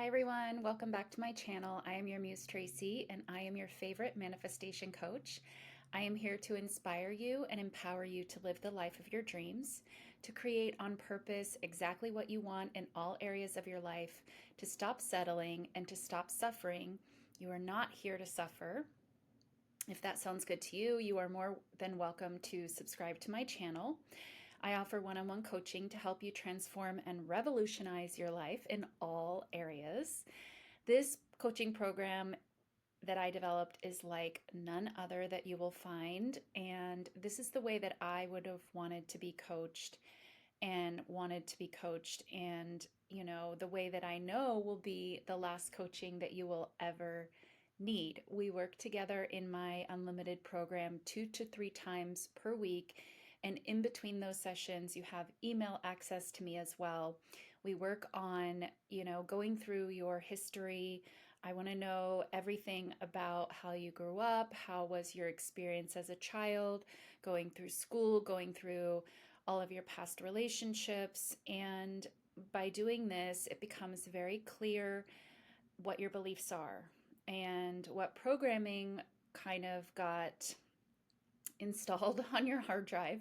Hi everyone, welcome back to my channel. I am your Muse Tracy and I am your favorite manifestation coach. I am here to inspire you and empower you to live the life of your dreams, to create on purpose exactly what you want in all areas of your life, to stop settling and to stop suffering. You are not here to suffer. If that sounds good to you, you are more than welcome to subscribe to my channel. I offer one-on-one coaching to help you transform and revolutionize your life in all areas. This coaching program that I developed is like none other that you will find. And this is the way that I would have wanted to be coached and the way that I know will be the last coaching that you will ever need. We work together in my unlimited program 2 to 3 times per week. And in between those sessions, you have email access to me as well. We work on, going through your history. I want to know everything about how you grew up, how was your experience as a child, going through school, going through all of your past relationships. And by doing this, it becomes very clear what your beliefs are and what programming kind of got installed on your hard drive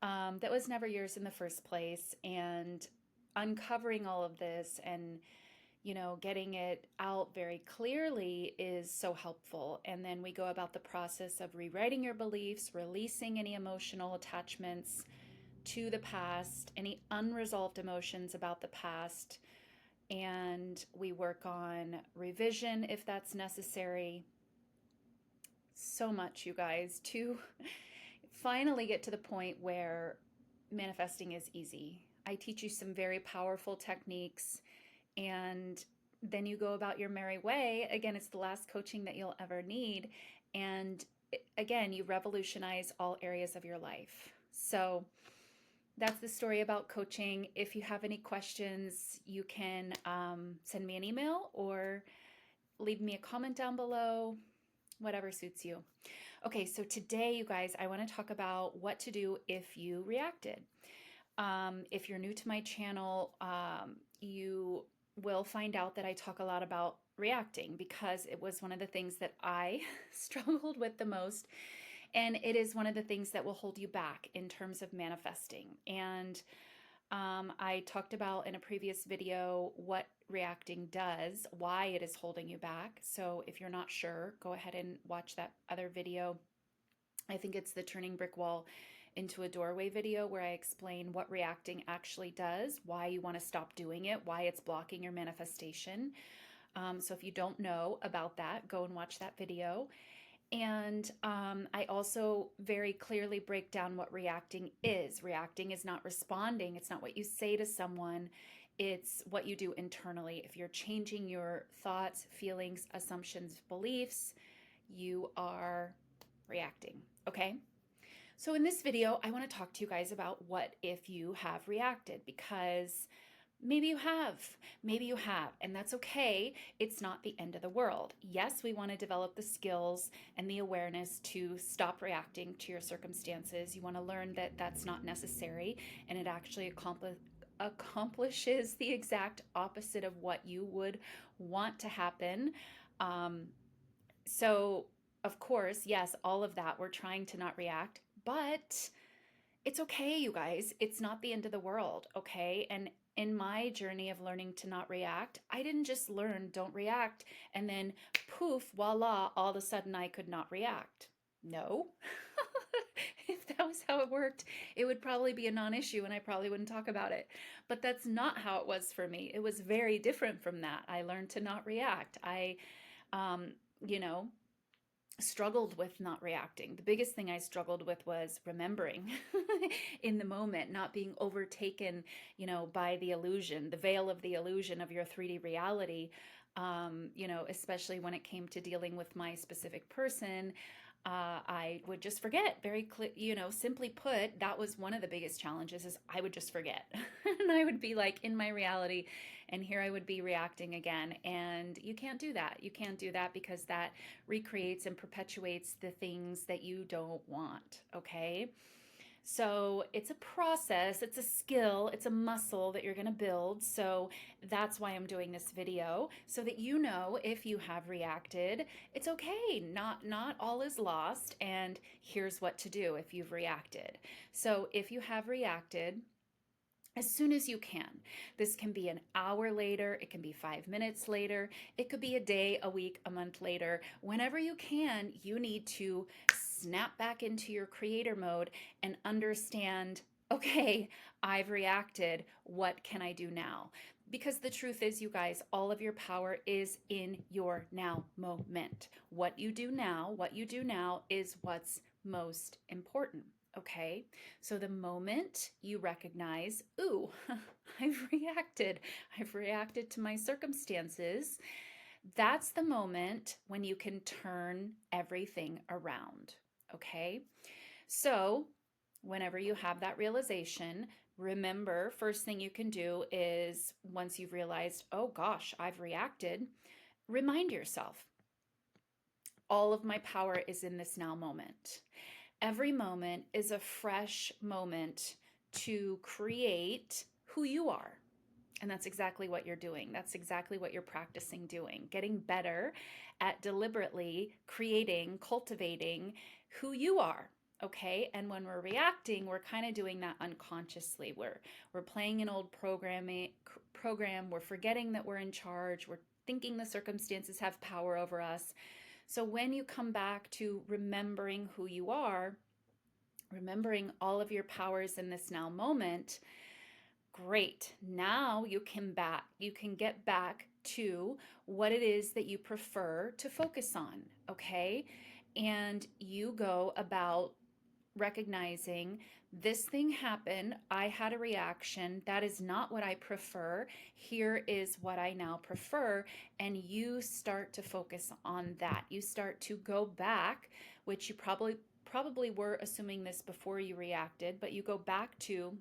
that was never yours in the first place. And uncovering all of this and getting it out very clearly is so helpful. And then we go about the process of rewriting your beliefs, releasing any emotional attachments to the past, any unresolved emotions about the past, and we work on revision if that's necessary. So much, you guys, to finally get to the point where manifesting is easy. I teach you some very powerful techniques, and then you go about your merry way. Again, it's the last coaching that you'll ever need. And again, you revolutionize all areas of your life. So that's the story about coaching. If you have any questions, you can send me an email or leave me a comment down below, whatever suits you. Okay, so today, you guys, I want to talk about what to do if you reacted. If you're new to my channel, you will find out that I talk a lot about reacting because it was one of the things that I struggled with the most. And it is one of the things that will hold you back in terms of manifesting. And I talked about in a previous video what reacting does, why it is holding you back. So if you're not sure, go ahead and watch that other video. I think it's the turning brick wall into a doorway video where I explain what reacting actually does, why you want to stop doing it, why it's blocking your manifestation. So if you don't know about that, go and watch that video. And I also very clearly break down what reacting is. Reacting is not responding. It's not what you say to someone. It's what you do internally. If you're changing your thoughts, feelings, assumptions, beliefs, you are reacting. Okay? So in this video, I want to talk to you guys about what if you have reacted, because maybe you have, and that's okay. It's not the end of the world. Yes, we want to develop the skills and the awareness to stop reacting to your circumstances. You want to learn that that's not necessary, and it actually accomplishes the exact opposite of what you would want to happen. So, of course, yes, all of that, we're trying to not react, but it's okay, you guys. It's not the end of the world, okay? And in my journey of learning to not react, I didn't just learn don't react and then poof, voila, all of a sudden I could not react. No. If that was how it worked, it would probably be a non-issue and I probably wouldn't talk about it. But that's not how it was for me. It was very different from that. I learned to not react. I, you know, struggled with not reacting. The biggest thing I struggled with was remembering in the moment, not being overtaken, by the illusion, the veil of the illusion of your 3D reality. Especially when it came to dealing with my specific person, I would just forget very clear, simply put, that was one of the biggest challenges is I would just forget and I would be like in my reality and here I would be reacting again. And you can't do that. You can't do that because that recreates and perpetuates the things that you don't want. Okay. So it's a process, it's a skill, it's a muscle that you're going to build. So that's why I'm doing this video, so that you know if you have reacted, it's okay. Not all is lost, and here's what to do if you've reacted. So if you have reacted, as soon as you can. This can be an hour later, it can be 5 minutes later, it could be a day, a week, a month later. Whenever you can, you need to snap back into your creator mode and understand, okay, I've reacted. What can I do now? Because the truth is, you guys, all of your power is in your now moment. What you do now is what's most important. Okay, so the moment you recognize, ooh, I've reacted to my circumstances, that's the moment when you can turn everything around. Okay, so whenever you have that realization, remember, first thing you can do is, once you've realized, oh gosh, I've reacted, remind yourself, all of my power is in this now moment. Every moment is a fresh moment to create who you are. And that's exactly what you're doing. That's exactly what you're practicing doing, getting better at deliberately creating, cultivating who you are. Okay. And when we're reacting, we're kind of doing that unconsciously. We're playing an old program. We're forgetting that we're in charge. We're thinking the circumstances have power over us. So when you come back to remembering who you are, remembering all of your powers in this now moment, great. Now you can get back to what it is that you prefer to focus on, okay? And you go about recognizing, this thing happened, I had a reaction, that is not what I prefer. Here is what I now prefer. And you start to focus on that. You start to go back, which you probably were assuming this before you reacted, but you go back to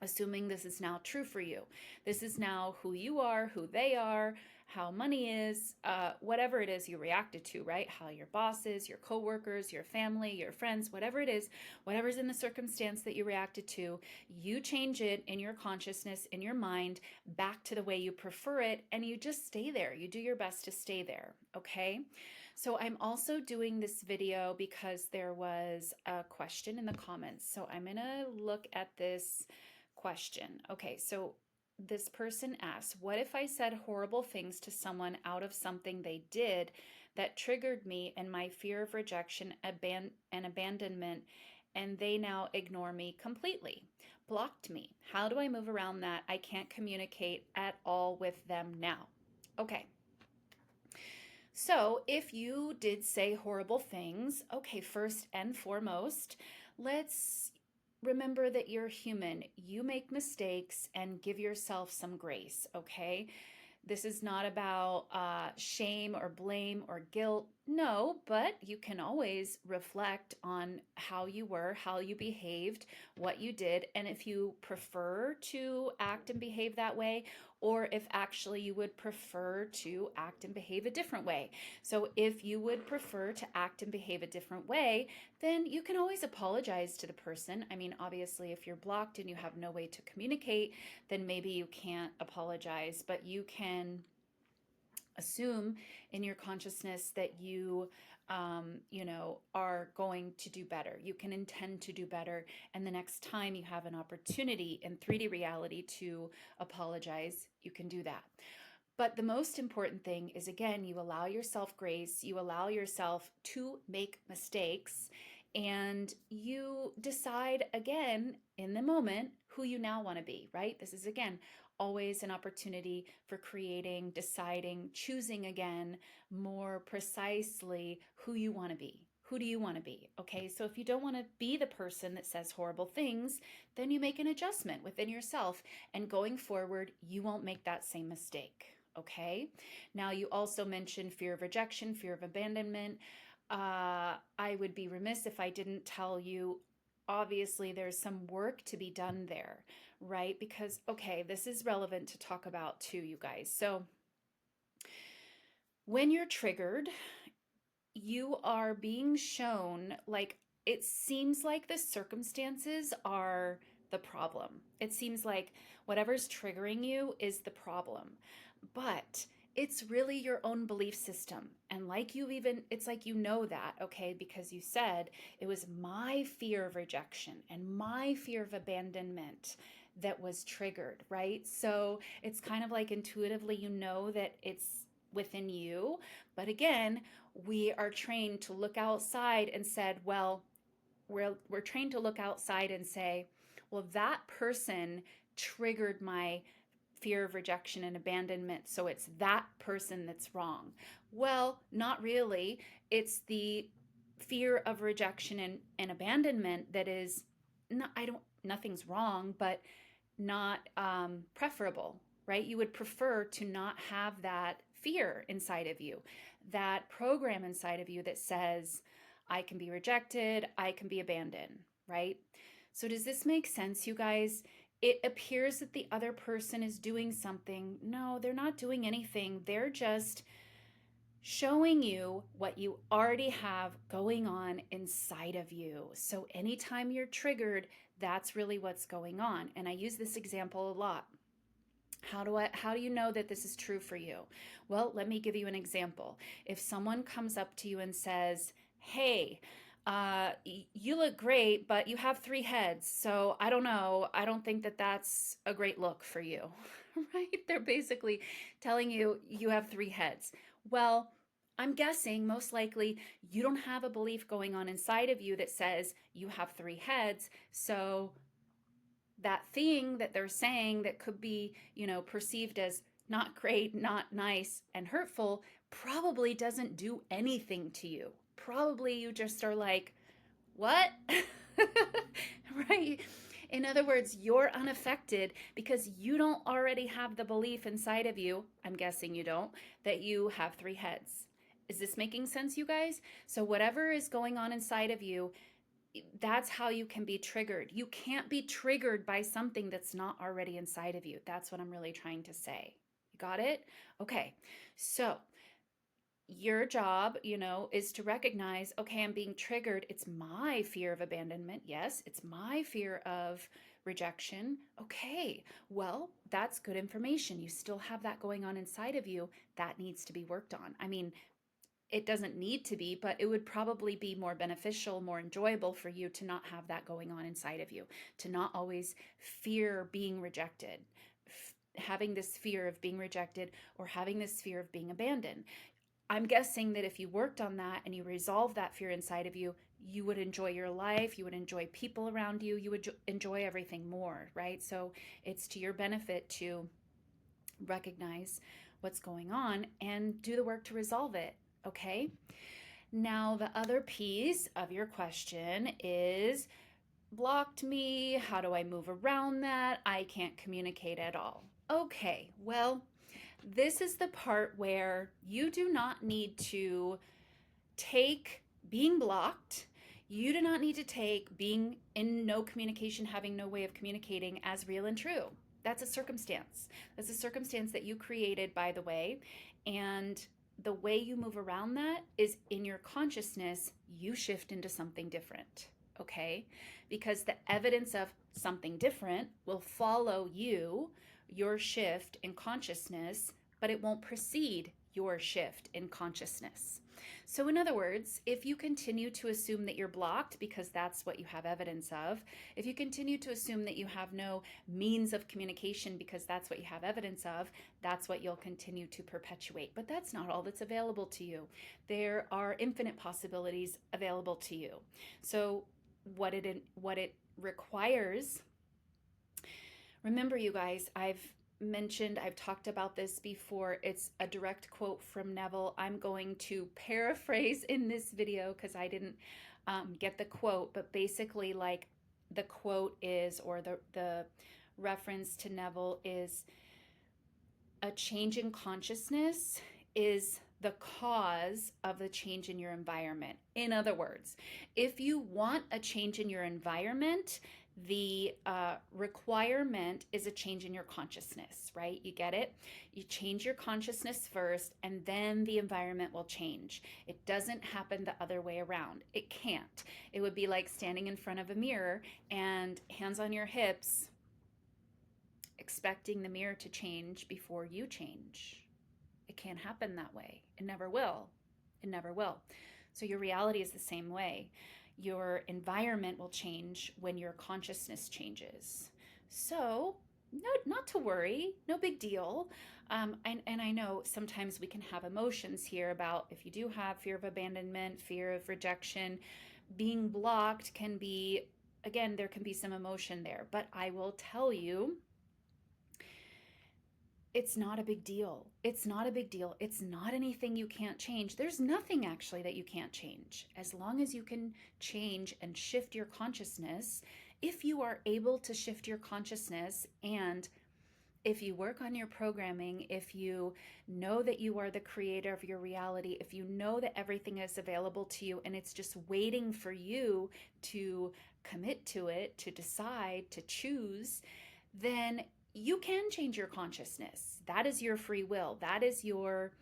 assuming this is now true for you. This is now who you are, who they are, how money is, whatever it is you reacted to, right? How your bosses, your coworkers, your family, your friends, whatever it is, whatever's in the circumstance that you reacted to, you change it in your consciousness, in your mind, back to the way you prefer it, and you just stay there. You do your best to stay there, okay? So I'm also doing this video because there was a question in the comments. So I'm gonna look at this question. Okay, so this person asks, what if I said horrible things to someone out of something they did that triggered me and my fear of rejection and abandonment, and they now ignore me completely, blocked me? How do I move around that? I can't communicate at all with them now. Okay. So, if you did say horrible things, okay, first and foremost, let's remember that you're human. You make mistakes, and give yourself some grace, okay? This is not about shame or blame or guilt. No, but you can always reflect on how you were, how you behaved, what you did, and if you prefer to act and behave that way, or if actually you would prefer to act and behave a different way. So if you would prefer to act and behave a different way, then you can always apologize to the person. I mean, obviously, if you're blocked and you have no way to communicate, then maybe you can't apologize, but you can assume in your consciousness that you are going to do better. You can intend to do better, and the next time you have an opportunity in 3D reality to apologize, you can do that. But the most important thing is, again, you allow yourself grace, you allow yourself to make mistakes, and you decide again in the moment who you now want to be, right? This is, again, always an opportunity for creating, deciding, choosing again more precisely who you want to be. Who do you want to be? Okay, so if you don't want to be the person that says horrible things, then you make an adjustment within yourself, and going forward, you won't make that same mistake. Okay, now you also mentioned fear of rejection, fear of abandonment. I would be remiss if I didn't tell you, obviously, there's some work to be done there, right? Because, okay, this is relevant to talk about too, you guys. So, when you're triggered, you are being shown, like, it seems like the circumstances are the problem. It seems like whatever's triggering you is the problem. But it's really your own belief system. And like you even, it's like you know that, okay, because you said it was my fear of rejection and my fear of abandonment that was triggered, right? So it's kind of like intuitively you know that it's within you. But again, we are trained to look outside and said, well, we're trained to look outside and say, well, that person triggered my fear of rejection and abandonment, so it's that person that's wrong. Well, not really. It's the fear of rejection and abandonment that is not, I don't, nothing's wrong, but not preferable, right? You would prefer to not have that fear inside of you, that program inside of you that says, I can be rejected, I can be abandoned, right? So, does this make sense, you guys? It appears that the other person is doing something. No, they're not doing anything. They're just showing you what you already have going on inside of you. So anytime you're triggered, that's really what's going on. And I use this example a lot. How do you know that this is true for you? Well, let me give you an example. If someone comes up to you and says, "Hey, you look great, but you have three heads. So I don't know. I don't think that that's a great look for you." Right? They're basically telling you you have three heads. Well, I'm guessing most likely you don't have a belief going on inside of you that says you have three heads. So that thing that they're saying that could be, perceived as not great, not nice, and hurtful probably doesn't do anything to you. Probably you just are like, what? Right? In other words, you're unaffected because you don't already have the belief inside of you, I'm guessing you don't, that you have three heads. Is this making sense, you guys? So, whatever is going on inside of you, that's how you can be triggered. You can't be triggered by something that's not already inside of you. That's what I'm really trying to say. You got it? Okay. So, your job, is to recognize, okay, I'm being triggered. It's my fear of abandonment. Yes, it's my fear of rejection. Okay, well, that's good information. You still have that going on inside of you. That needs to be worked on. I mean, it doesn't need to be, but it would probably be more beneficial, more enjoyable for you to not have that going on inside of you, to not always fear being rejected, having this fear of being rejected or having this fear of being abandoned. I'm guessing that if you worked on that and you resolved that fear inside of you, you would enjoy your life, you would enjoy people around you, you would enjoy everything more, right? So it's to your benefit to recognize what's going on and do the work to resolve it, okay? Now, the other piece of your question is blocked me. How do I move around that? I can't communicate at all. Okay, well, this is the part where you do not need to take being blocked, you do not need to take being in no communication, having no way of communicating as real and true. That's a circumstance. That's a circumstance that you created, by the way. And the way you move around that is in your consciousness, you shift into something different. Okay? Because the evidence of something different will follow you, your shift in consciousness, but it won't precede your shift in consciousness. So, in other words, if you continue to assume that you're blocked because that's what you have evidence of, if you continue to assume that you have no means of communication because that's what you have evidence of, that's what you'll continue to perpetuate. But that's not all that's available to you. There are infinite possibilities available to you. So, what it requires, remember, you guys, I've talked about this before. It's a direct quote from Neville. I'm going to paraphrase in this video because I didn't get the quote, but basically, like, the quote is, or the reference to Neville is, a change in consciousness is the cause of the change in your environment. In other words, if you want a change in your environment, The requirement is a change in your consciousness, right? You get it? You change your consciousness first, and then the environment will change. It doesn't happen the other way around. It can't. It would be like standing in front of a mirror and hands on your hips, expecting the mirror to change before you change. It can't happen that way. It never will. It never will. So your reality is the same way. Your environment will change when your consciousness changes. So, no, not to worry, no big deal. And I know sometimes we can have emotions here about if you do have fear of abandonment, fear of rejection, being blocked can be, again, there can be some emotion there. But I will tell you, it's not a big deal. It's not a big deal. It's not anything you can't change. There's nothing actually that you can't change. As long as you can change and shift your consciousness, if you are able to shift your consciousness, and if you work on your programming, if you know that you are the creator of your reality, if you know that everything is available to you and it's just waiting for you to commit to it, to decide, to choose, then you can change your consciousness. That is your free will. That is your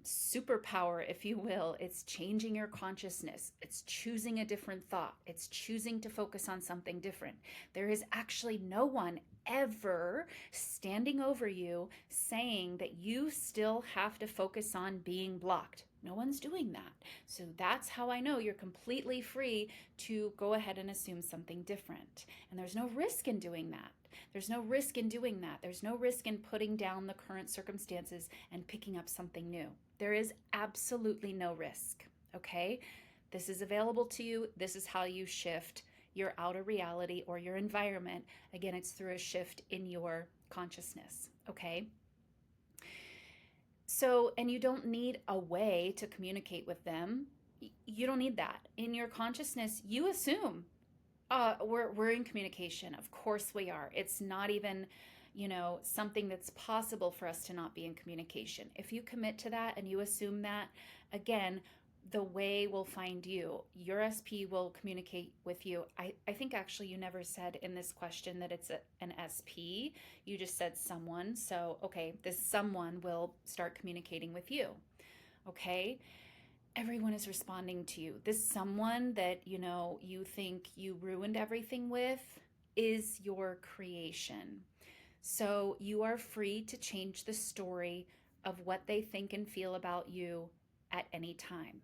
superpower, if you will. It's changing your consciousness. It's choosing a different thought. It's choosing to focus on something different. There is actually no one ever standing over you saying that you still have to focus on being blocked. No one's doing that. So that's how I know you're completely free to go ahead and assume something different. And there's no risk in doing that. There's no risk in doing that. There's no risk in putting down the current circumstances and picking up something new. There is absolutely no risk, okay? This is available to you. This is how you shift your outer reality or your environment. Again, it's through a shift in your consciousness, okay? So, and you don't need a way to communicate with them. You don't need that. In your consciousness, you assume we're in communication. Of course we are. It's not even, something that's possible for us to not be in communication. If you commit to that and you assume that, again, the way will find you. Your SP will communicate with you. I think actually you never said in this question that it's an SP. You just said someone. So, okay, this someone will start communicating with you. Okay? Everyone is responding to you. This someone that you think you ruined everything with is your creation. So you are free to change the story of what they think and feel about you at any time.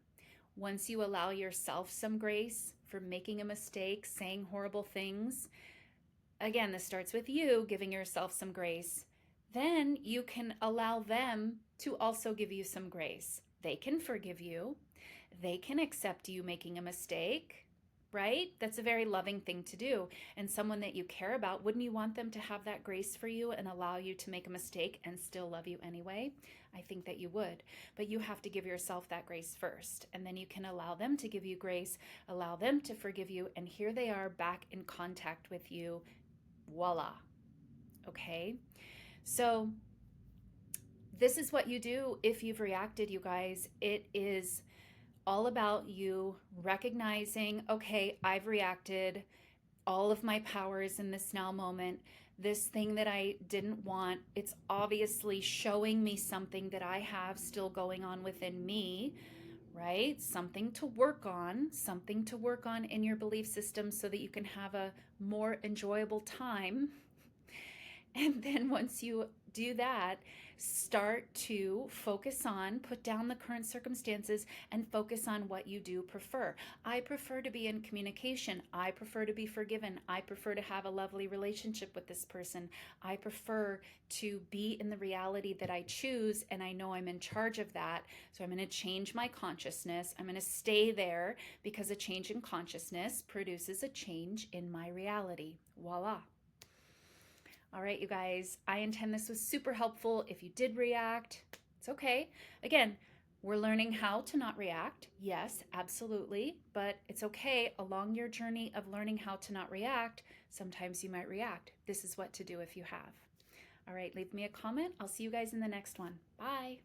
Once you allow yourself some grace for making a mistake, saying horrible things, again, this starts with you giving yourself some grace. Then you can allow them to also give you some grace. They can forgive you. They can accept you making a mistake, right? That's a very loving thing to do. And someone that you care about, wouldn't you want them to have that grace for you and allow you to make a mistake and still love you anyway? I think that you would. But you have to give yourself that grace first. And then you can allow them to give you grace, allow them to forgive you. And here they are back in contact with you. Voila. Okay? So this is what you do if you've reacted, you guys. It is all about you recognizing, okay, I've reacted. All of my power is in this now moment. This thing that I didn't want, it's obviously showing me something that I have still going on within me, right? Something to work on in your belief system so that you can have a more enjoyable time. And then once you do that, start to put down the current circumstances and focus on what you do prefer. I prefer to be in communication. I prefer to be forgiven. I prefer to have a lovely relationship with this person. I prefer to be in the reality that I choose, and I know I'm in charge of that. So I'm going to change my consciousness. I'm going to stay there because a change in consciousness produces a change in my reality. Voila. All right, you guys, I intend this was super helpful. If you did react, it's okay. Again, we're learning how to not react. Yes, absolutely. But it's okay. Along your journey of learning how to not react, sometimes you might react. This is what to do if you have. All right, leave me a comment. I'll see you guys in the next one. Bye.